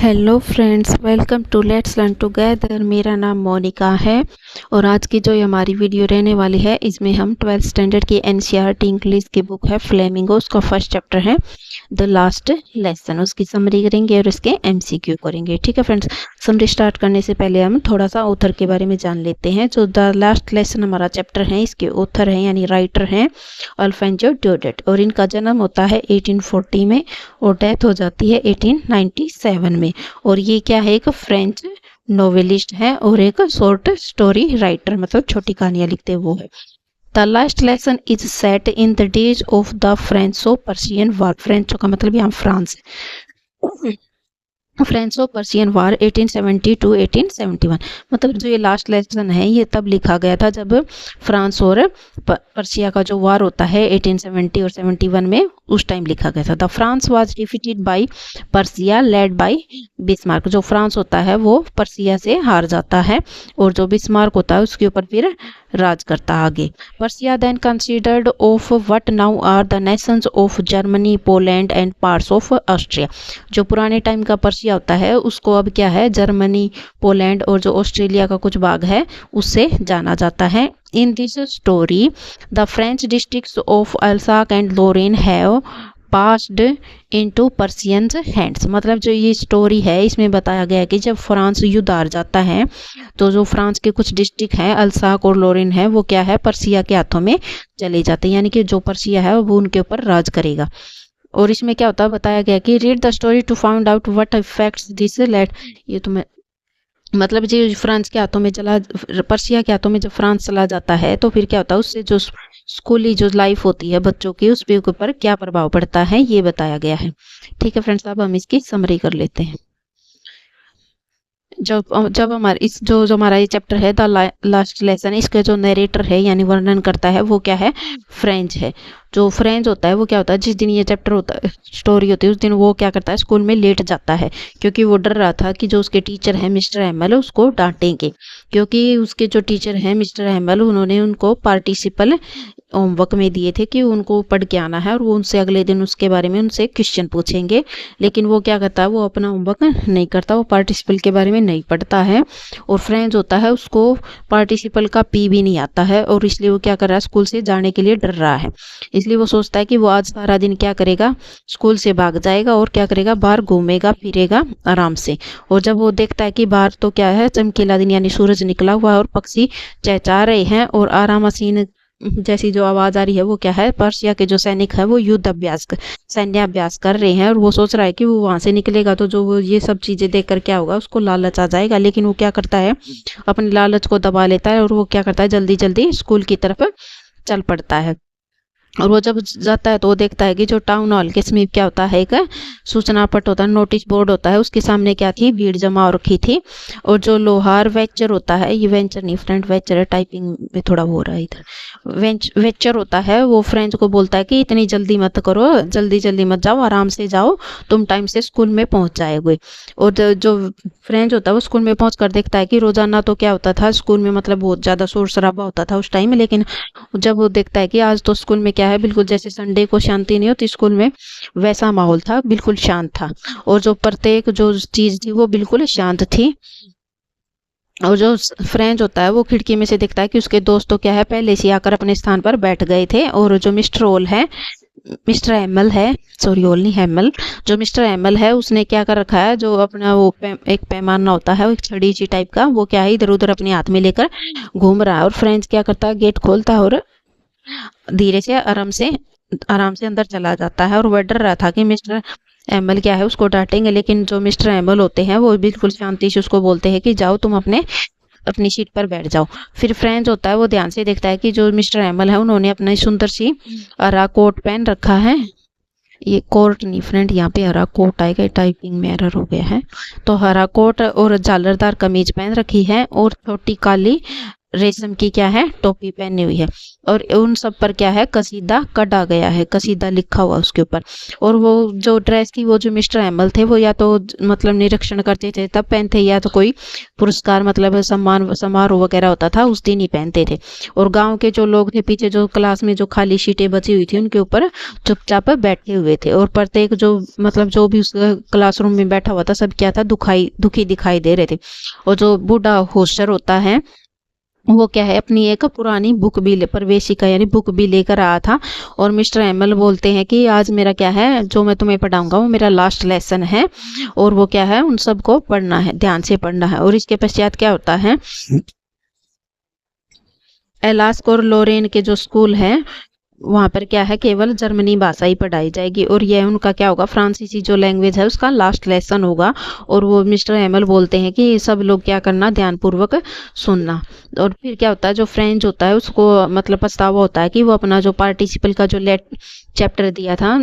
Hello friends, welcome to let's learn together. मेरा नाम मोनिका है और आज की जो ये हमारी वीडियो रहने वाली है इसमें हम 12th स्टैंडर्ड की एनसीईआरटी इंग्लिश की बुक है फ्लेमिंगो, उसका फर्स्ट चैप्टर है द लास्ट लेसन, उसकी समरी करेंगे और इसके एमसीक्यू करेंगे। ठीक है फ्रेंड्स, समरी स्टार्ट करने से पहले हम थोड़ा सा ऑथर के बारे में जान लेते हैं। जो द लास्ट लेसन हमारा चैप्टर है, इसके ऑथर हैं यानी राइटर हैं अल्फेंजो ड्यूडेट, और इनका जन्म होता है 1840 में और डेथ हो जाती है 1897 में। और ये क्या है, एक फ्रेंच नोवेलिस्ट है और एक शॉर्ट स्टोरी राइटर, मतलब छोटी कहानियां लिखते हैं वो है। The last lesson is set in the days of the Franco Prussian war. Franco का मतलब यहाँ फ्रांस है। फ्रेंचो पर्शियन वार 1870 टू 1871, मतलब जो ये लास्ट लेसन है ये तब लिखा गया था जब फ्रांस और पर्शिया का जो वार होता है 1870 और 71 में, उस टाइम लिखा गया था। The France was defeated by Persia led by Bismarck. जो फ्रांस होता है वो पर्शिया से हार जाता है और जो बिस्मार्क होता है उसके ऊपर फिर राज करता आगे। Persia then considered of what now are the nations of Germany, Poland and parts of Austria. जो पुराने टाइम का पर्शिया होता है उसको अब क्या है, जर्मनी, पोलैंड और जो ऑस्ट्रेलिया का कुछ भाग है उससे जाना जाता है। In this story the French districts of Alsace and Lorraine have passed into Prussians hands. मतलब जो ये स्टोरी है इसमें बताया गया है कि जब फ्रांस युद्ध हार जाता है तो जो फ्रांस के कुछ डिस्ट्रिक्ट हैं अल्साक और लोरेन है वो क्या है, पर्शिया के हाथों में चले जाते हैं, यानी कि जो पर्शिया है वो उनके ऊपर राज करेगा। और इसमें क्या होता है, बताया गया कि read the story to find out what effects this late. ये तो मैं मतलब जो फ्रांस के हाथों में चला, पर्शिया के हाथों में जब फ्रांस चला जाता है तो फिर क्या होता है, उससे जो स्कूली जो लाइफ होती है बच्चों की उस पे ऊपर क्या प्रभाव पड़ता है ये बताया गया है। ठीक है फ्रेंड्स, अब हम इसकी समरी कर लेते हैं। जब जब हमारे इस जो जो हमारा ये चैप्टर है द लास्ट लेसन, इसके जो नरेटर है यानी वर्णन करता है वो क्या है, फ्रेंच है। जो फ्रेंच होता है वो क्या होता है, जिस दिन ये चैप्टर होता है, स्टोरी होती है, उस दिन वो क्या करता है, स्कूल में लेट जाता है क्योंकि वो डर रहा था कि जो उसके टीचर है मिस्टर एमएल उसको डांटेंगे, क्योंकि उसके जो टीचर है मिस्टर एमएल उन्होंने उनको पार्टिसिपल होमवर्क में दिए थे कि उनको पढ़ के आना है और वो उनसे अगले दिन उसके बारे में उनसे क्वेश्चन पूछेंगे। लेकिन वो क्या करता है, वो अपना होमवर्क नहीं करता, वो पार्टिसिपल के बारे में नहीं पढ़ता है। और फ्रेंच होता है उसको पार्टिसिपल का पी भी नहीं आता है और इसलिए वो क्या कर रहा है, स्कूल से जाने के लिए डर रहा है। इसलिए वो सोचता है कि वो आज सारा दिन क्या करेगा, स्कूल से भाग जाएगा और क्या करेगा, बाहर घूमेगा फिरेगा आराम से। और जब वो देखता है कि बाहर तो क्या है, चमकीला दिन यानी सूरज निकला हुआ है और पक्षी चहचहा रहे हैं और आराम हसीन जैसी जो आवाज आ रही है वो क्या है, पर्शिया के जो सैनिक है वो युद्ध अभ्यास सैन्य अभ्यास कर रहे हैं। और वो सोच रहा है कि वो वहां से निकलेगा तो जो वो ये सब चीजें देखकर क्या होगा, उसको लालच आ जाएगा। लेकिन वो क्या करता है, अपनी लालच को दबा लेता है और वो क्या करता है, जल्दी जल्दी स्कूल की तरफ चल पड़ता है। और वो जब जाता है तो वो देखता है कि जो टाउन हॉल के समीप क्या होता है, एक सूचना पट होता है, नोटिस बोर्ड होता है, उसके सामने क्या थी, भीड़ जमा हो रखी थी। और जो लोहार वेंचर होता है, ये वेंचर नहीं फ्रेंड, वेंचर है, टाइपिंग में थोड़ा हो रहा है इधर। वेंचर होता है वो फ्रेंच को बोलता है कि इतनी जल्दी मत करो, जल्दी जल्दी मत जाओ, आराम से जाओ, तुम टाइम से स्कूल में पहुंच जाओगे। और जो फ्रेंच होता है वो स्कूल में पहुंच कर देखता है कि रोजाना तो क्या होता था स्कूल में, मतलब बहुत ज्यादा शोर शराबा होता था उस टाइम में, लेकिन जब वो देखता है कि आज तो स्कूल में क्या है, बिल्कुल जैसे संडे को शांति नहीं होती स्कूल में, वैसा माहौल था, बिल्कुल शांत था। और जो प्रत्येक जो चीज थी वो बिल्कुल शांत थी। और जो फ्रेंच होता है वो खिड़की में से देखता है कि उसके दोस्त तो क्या है, पहले से आकर अपने स्थान पर बैठ गए थे। और जो मिस्टर ओल है, मिस्टर एमएल है, सॉरी ओल नहीं हेमल, जो मिस्टर एमएल है उसने क्या कर रखा है, जो अपना वो एक पैमाना होता है, एक छड़ी सी टाइप का, वो क्या है इधर उधर अपने हाथ में लेकर घूम रहा है। और फ्रेंच क्या करता है, गेट खोलता है और धीरे से आराम से अंदर चला जाता है। और वह डर रहा था कि मिस्टर एमएल क्या है उसको डांटेंगे, लेकिन जो मिस्टर एमएल होते हैं वो बिल्कुल शांति से उसको बोलते हैं कि जाओ तुम अपनी सीट पर बैठ जाओ। फिर फ्रेंच होता है वो ध्यान से देखता है कि जो मिस्टर एमएल है उन्होंने अपना सुंदर सी हरा कोट पहन रखा है। ये कोट नहीं फ्रेंड, यहाँ पे हरा कोट आएगा, टाइपिंग में एरर हो गया है। तो हरा कोट और झालरदार कमीज पहन रखी है और छोटी काली रेशम की क्या है, टोपी पहनी हुई है, और उन सब पर क्या है, कसीदा कटा गया है, कसीदा लिखा हुआ उसके ऊपर। और वो जो ड्रेस थी वो जो मिस्टर एमल थे वो या तो मतलब निरीक्षण करते थे तब पहनते, या तो कोई पुरस्कार मतलब सम्मान समारोह वगैरह होता था उस दिन ही पहनते थे। और गांव के जो लोग थे पीछे जो क्लास में जो खाली सीटें बची हुई थी उनके ऊपर चुपचाप बैठे हुए थे, और प्रत्येक जो मतलब जो भी उस क्लासरूम में बैठा हुआ था सब क्या था, दुखी दिखाई दे रहे थे। और जो बूढ़ा होस्टर होता है वो क्या है, अपनी एक पुरानी बुक भी प्रवेशिका यानी बुक भी लेकर आया था। और मिस्टर एमल बोलते हैं कि आज मेरा क्या है, जो मैं तुम्हें पढ़ाऊंगा वो मेरा लास्ट लेसन है, और वो क्या है, उन सबको पढ़ना है, ध्यान से पढ़ना है। और इसके पश्चात क्या होता है, एलास्क और लोरेन के जो स्कूल है वहाँ पर क्या है, केवल जर्मनी भाषा ही पढ़ाई जाएगी, और यह उनका क्या होगा, फ्रांसीसी जो लैंग्वेज है उसका लास्ट लेसन होगा। और वो मिस्टर एमल बोलते हैं कि सब लोग क्या करना, ध्यानपूर्वक सुनना। और फिर क्या होता है, जो फ्रेंच होता है उसको मतलब पछतावा होता है कि वो अपना जो पार्टिसिपल का जो चैप्टर दिया था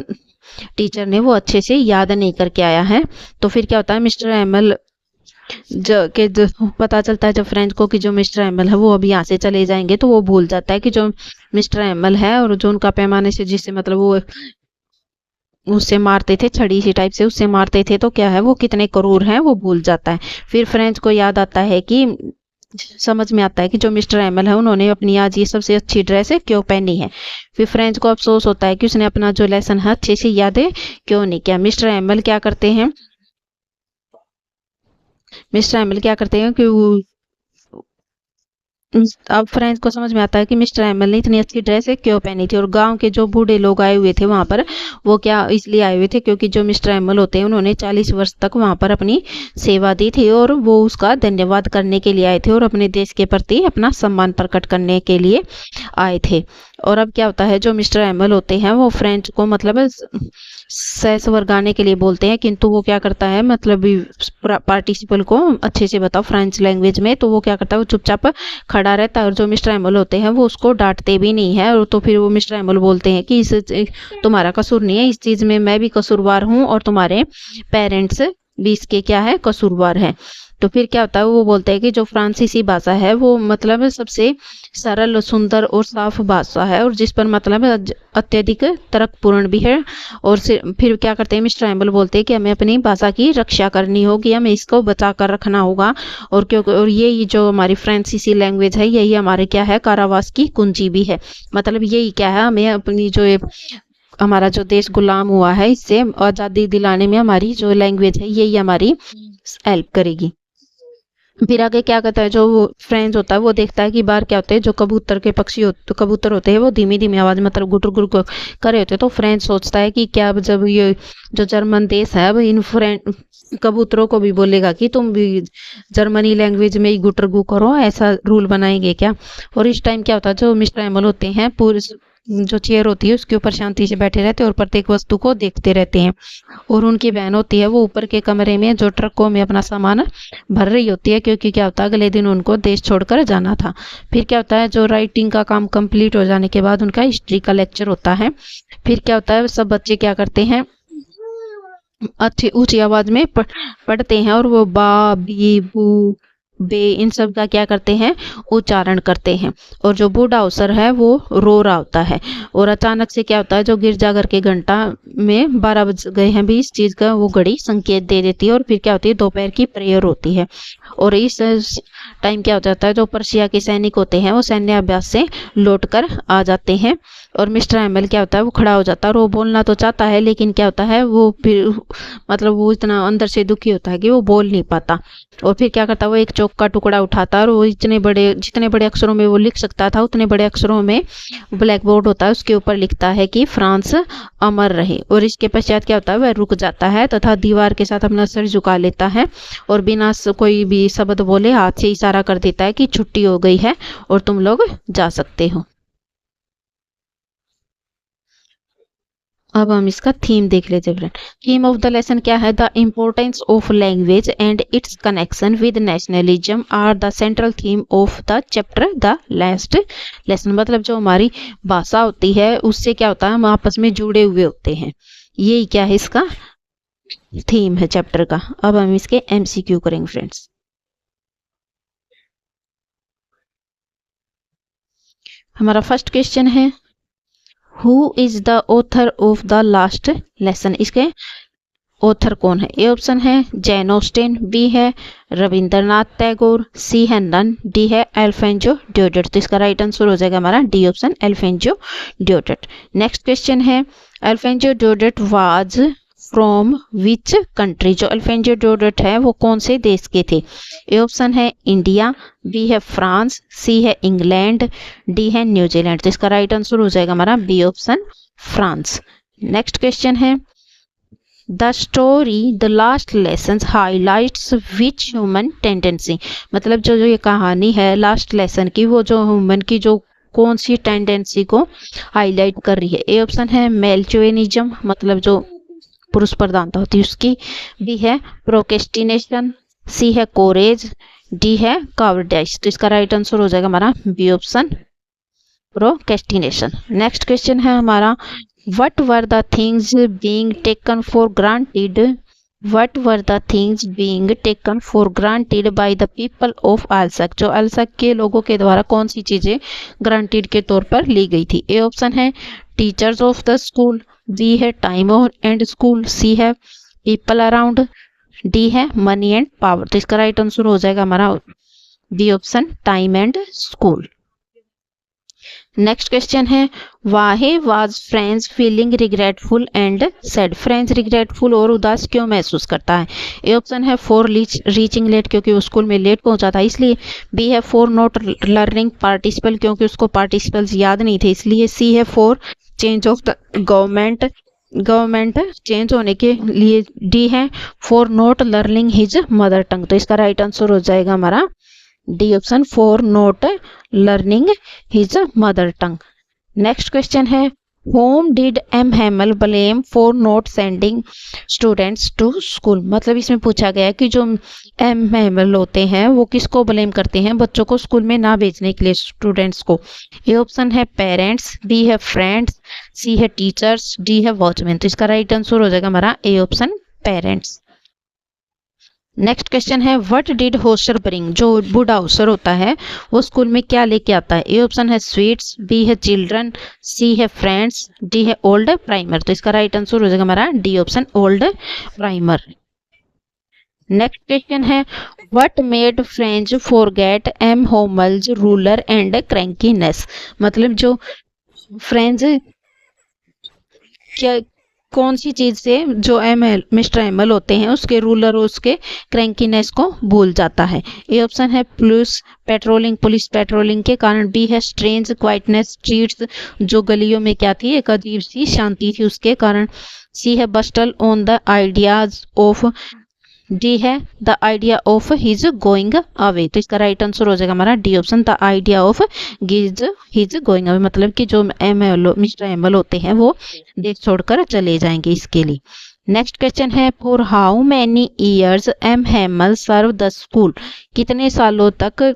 टीचर ने वो अच्छे से याद नहीं करके आया है। तो फिर क्या होता है, मिस्टर एमल जो पता चलता है जब फ्रेंच को कि जो मिस्टर एमल है वो अभी यहाँ से चले जाएंगे, तो वो भूल जाता है कि जो मिस्टर एमल है और जो उनका पैमाने से जिससे मतलब वो उससे मारते थे, छड़ी सी टाइप से उससे मारते थे, तो क्या है वो कितने क्रूर हैं वो भूल जाता है। फिर फ्रेंच को याद आता है कि समझ में आता है कि जो मिस्टर एमल है उन्होंने अपनी आज ये सबसे अच्छी ड्रेस है क्यों पहनी है। फिर फ्रेंच को अफसोस होता है कि उसने अपना जो लेसन है अच्छे से याद क्यों नहीं किया। मिस्टर एमल क्या करते हैं, मिस्टर एमल क्या करते हैं कि अब फ्रेंच को समझ में आता है कि मिस्टर एमल ने इतनी अच्छी ड्रेस है क्यों पहनी थी। और गांव के जो बूढ़े लोग आए हुए थे वहां पर वो क्या इसलिए आए हुए थे क्योंकि जो मिस्टर एमल होते हैं उन्होंने 40 वर्ष तक वहां पर अपनी सेवा दी थी, और वो उसका धन्यवाद करने के लिए आए थे और अपने देश के प्रति अपना सम्मान प्रकट करने के लिए आए थे। और अब क्या होता है, जो मिस्टर एमल होते हैं वो फ्रेंच को मतलब सह स्वर्गाने के लिए बोलते हैं, किंतु वो क्या करता है मतलब पार्टिसिपल को अच्छे से बताओ फ्रेंच लैंग्वेज में, तो वो क्या करता है वो चुपचाप खड़ा रहता है। और जो मिस्टर एमल होते हैं वो उसको डांटते भी नहीं है, और तो फिर वो मिस्टर एमल बोलते हैं कि इस तुम्हारा कसूर नहीं है, इस चीज में मैं भी कसूरवार हूँ और तुम्हारे पेरेंट्स भी इसके क्या है, कसूरवार है। तो फिर क्या होता है, वो बोलते हैं कि जो फ्रांसीसी भाषा है वो मतलब सबसे सरल सुंदर और साफ भाषा है, और जिस पर मतलब अत्यधिक तर्कपूर्ण भी है। और फिर क्या करते हैं, मिस्टर एम्बल बोलते हैं कि हमें अपनी भाषा की रक्षा करनी होगी, हमें इसको बचा कर रखना होगा। और क्योंकि और यही जो हमारी फ्रांसीसी लैंग्वेज है यही हमारे क्या है, कारावास की कुंजी भी है। मतलब यही क्या है, हमें अपनी जो हमारा जो देश गुलाम हुआ है इससे आज़ादी दिलाने में हमारी जो लैंग्वेज है यही हमारी हेल्प करेगी। फिर आगे क्या करता है, जो फ्रेंच होता है वो देखता है कि बाहर क्या होते हैं, जो कबूतर के पक्षी होते तो कबूतर होते हैं वो धीमी धीमी आवाज मतलब गुटर गुटर कर रहे होते हैं। तो फ्रेंच सोचता है कि क्या जब ये जो जर्मन देश है अब इन कबूतरों को भी बोलेगा कि तुम भी जर्मनी लैंग्वेज में ही गुटर गु करो, ऐसा रूल बनाएंगे क्या। और इस टाइम क्या होता है, जो मिस्टर एमल होते हैं पूरे जो चेयर होती है उसके ऊपर शांति से बैठे रहते हैं और प्रत्येक वस्तु को देखते रहते हैं। और उनकी बहन होती है वो ऊपर के कमरे में जो ट्रकों में अपना सामान भर रही होती है, क्योंकि क्या होता है अगले दिन उनको देश छोड़कर जाना था। फिर क्या होता है, जो राइटिंग का काम कंप्लीट हो जाने के बाद उनका हिस्ट्री का लेक्चर होता है। फिर क्या होता है, सब बच्चे क्या करते हैं, अच्छी ऊंची आवाज में पढ़ते हैं, और वो बा बी बू बे इन सब का क्या करते हैं, उच्चारण करते हैं। और जो बूढ़ा अवसर है वो रो रहा होता है। और अचानक से क्या होता है, जो गिरजाघर के घंटा में 12 बज गए हैं भी इस चीज का वो घड़ी संकेत दे देती है। और फिर क्या होती है, दोपहर की प्रेयर होती है। और इस टाइम क्या हो जाता है, जो पर्शिया के सैनिक होते हैं वो सैन्य अभ्यास से लौट कर आ जाते हैं। और मिस्टर एमएल क्या होता है, वो खड़ा हो जाता है और वो बोलना तो चाहता है, लेकिन क्या होता है वो फिर मतलब वो इतना अंदर से दुखी होता है कि वो बोल नहीं पाता। और फिर क्या करता है, वो एक चौक का टुकड़ा उठाता है और वो जितने बड़े अक्षरों में वो लिख सकता था उतने बड़े अक्षरों में ब्लैक बोर्ड होता है उसके ऊपर लिखता है कि फ्रांस अमर रहे। और इसके पश्चात क्या होता है, वह रुक जाता है तथा दीवार के साथ अपना सिर झुका लेता है और बिना कोई भी शब्द बोले हाथ से इशारा कर देता है कि छुट्टी हो गई है और तुम लोग जा सकते हो। अब हम इसका थीम देख लेते हैं friend. Theme of the lesson क्या है, the importance of language and its connection with nationalism are the central theme of the chapter the last lesson. मतलब जो हमारी भाषा होती है उससे क्या होता है, हम आपस में जुड़े हुए होते हैं, यही क्या है इसका थीम है चैप्टर का। अब हम इसके एमसीक्यू करेंगे फ्रेंड्स। हमारा फर्स्ट क्वेश्चन है who is the author of the last lesson, इसके ऑथर कौन है। ए ऑप्शन है जैन ऑस्टिन, बी है रविंद्रनाथ टैगोर, सी है नन, डी है एल्फेंजो ड्योडेट। तो इसका राइट आंसर हो जाएगा हमारा D option Alphonso ड्योडेट। Next question है Alphonso ड्योडेट was from which country, जो एल्फेंजो ड्योडेट है वो कौन से देश के थे। ए ऑप्शन है इंडिया, बी है फ्रांस, सी है इंग्लैंड, डी है न्यूजीलैंड। तो इसका राइट आंसर हो जाएगा हमारा B option France. Next question है the story the last lessons highlights which human tendency, मतलब जो ये कहानी है लास्ट लेसन की वो जो ह्यूमन की जो कौन सी टेंडेंसी को हाईलाइट कर रही है। ए ऑप्शन है मेल चोवेनिज्म, मतलब जो पुरुष प्रधानता होती है उसकी, बी है प्रोक्रेस्टिनेशन, सी है कोरेज, डी है कावर्डाइस। तो इसका राइट आंसर हो जाएगा हमारा B option procrastination. Next question है हमारा what were the things being taken for granted, what were the things being taken for granted by the people of अल्सक, जो अल्सक के लोगों के द्वारा कौन सी चीजें ग्रांटेड के तौर पर ली गई थी। ए ऑप्शन है teachers of the school, B है टाइम एंड स्कूल, सी है पीपल अराउंड, डी है मनी एंड पावर। तो इसका राइट आंसर हो जाएगा हमारा B option time and school. Next question है why was friends feeling regretful and sad, friends regretful और उदास क्यों महसूस करता है। ए ऑप्शन है फॉर रीचिंग लेट, क्योंकि वो स्कूल में लेट पहुंचा था इसलिए, बी है फॉर नॉट लर्निंग पार्टिसिपल, क्योंकि उसको पार्टिसिपल्स याद नहीं थे इसलिए, सी है for change of the government change होने के लिए, डी है for not learning his mother tongue. तो इसका राइट आंसर हो जाएगा हमारा D option for not learning his mother tongue. Next question है whom did M Hamel blame for not sending students to school, मतलब इसमें पूछा गया है कि जो एम हेमल होते हैं वो किसको ब्लेम करते हैं बच्चों को स्कूल में ना भेजने के लिए, स्टूडेंट्स को। ए ऑप्शन है पेरेंट्स, बी है फ्रेंड्स, सी है टीचर्स, डी है वॉचमैन। तो इसका राइट आंसर हो जाएगा हमारा A option parents. Next question है व्हाट डिड होस्टर ब्रिंग, जो बूढ़ा होस्टर होता है वो स्कूल में क्या लेके आता है। ए ऑप्शन है स्वीट्स, बी है चिल्ड्रन, सी है फ्रेंड्स, डी है ओल्ड प्राइमर। तो इसका राइट आंसर हो जाएगा हमारा D option old primer. Next question है what made French forget M Hamel's ruler and crankiness, मतलब जो फ्रेंच क्या कौन सी चीज से जो मिस्टर एमल होते हैं उसके रूलर और उसके क्रैंकीनेस को भूल जाता है। ए ऑप्शन है पुलिस पेट्रोलिंग के कारण, बी है स्ट्रेंज क्वाइटनेस स्ट्रीट्स, जो गलियों में क्या थी एक अजीब सी शांति थी उसके कारण, सी है bustle on the ideas of, D है the idea of his going away. तो इसका राइट आंसर हो जाएगा हमारा D option the idea of his going away, मतलब कि जो मिस्टर एमल होते हैं वो देश छोड़कर चले जाएंगे इसके लिए। नेक्स्ट क्वेश्चन है for how many years M Hamel serve the school, कितने सालों तक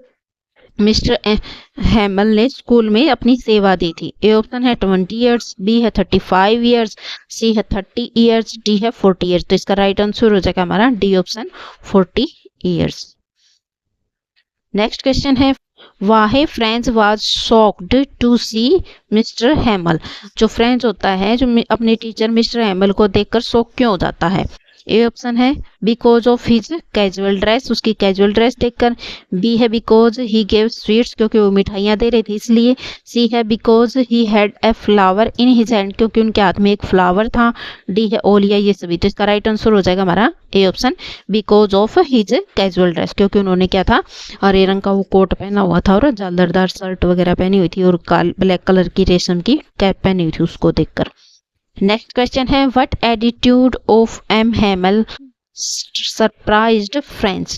मिस्टर हेमल ने स्कूल में अपनी सेवा दी थी। ए ऑप्शन है 20 ईयर्स, बी है 35 ईयर्स, सी है 30 ईयर्स, डी है 40 ईयर्स। तो इसका राइट आंसर हो जाएगा हमारा D option 40 years. Next question है why French was shocked to see mister Hamel, जो फ्रेंच होता है जो अपने टीचर मिस्टर हेमल को देखकर शॉक क्यों हो जाता है। ए ऑप्शन है because of his casual dress, उसकी कैजुअल ड्रेस देखकर, बी है बिकॉज ही गेव स्वीट्स, क्योंकि वो मिठाइयाँ दे रहे थे इसलिए, सी है because he had a flower in his hand, क्योंकि उनके हाथ में एक फ्लावर था, डी है ओलिया ये सभी। तो इसका राइट आंसर हो जाएगा हमारा A option because of his casual dress, क्योंकि उन्होंने क्या था हरे रंग का वो कोट पहना हुआ था और जालदार शर्ट वगैरह पहनी हुई थी और ब्लैक कलर की रेशम की कैप पहनी हुई थी उसको देखकर। नेक्स्ट क्वेश्चन है what attitude of M Hamel surprised Franz,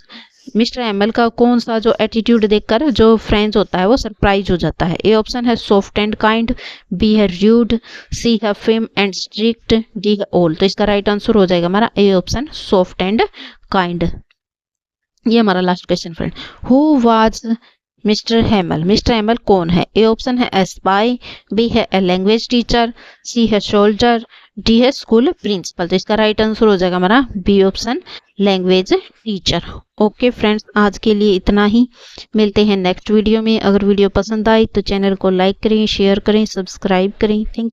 Mister Hamel का कौन सा जो एटीट्यूड देखकर जो फ्रेंच होता है वो सरप्राइज हो जाता है। ए ऑप्शन है सॉफ्ट एंड काइंड, बी है र्यूड, सी है फिम एंड स्ट्रिक्ट, डी है ओल्ड। तो इसका राइट आंसर हो जाएगा हमारा A option soft and kind. ये हमारा last question friend, who was mister Hamel कौन है। ए ऑप्शन है ए स्पाई, बी है ए लैंग्वेज टीचर, सी है सोल्जर, डी है स्कूल प्रिंसिपल। तो इसका राइट आंसर हो जाएगा हमारा B option, language teacher. Okay friends, आज के लिए इतना ही। मिलते हैं नेक्स्ट वीडियो में। अगर वीडियो पसंद आई तो चैनल को लाइक करें, शेयर करें, सब्सक्राइब करें। थैंक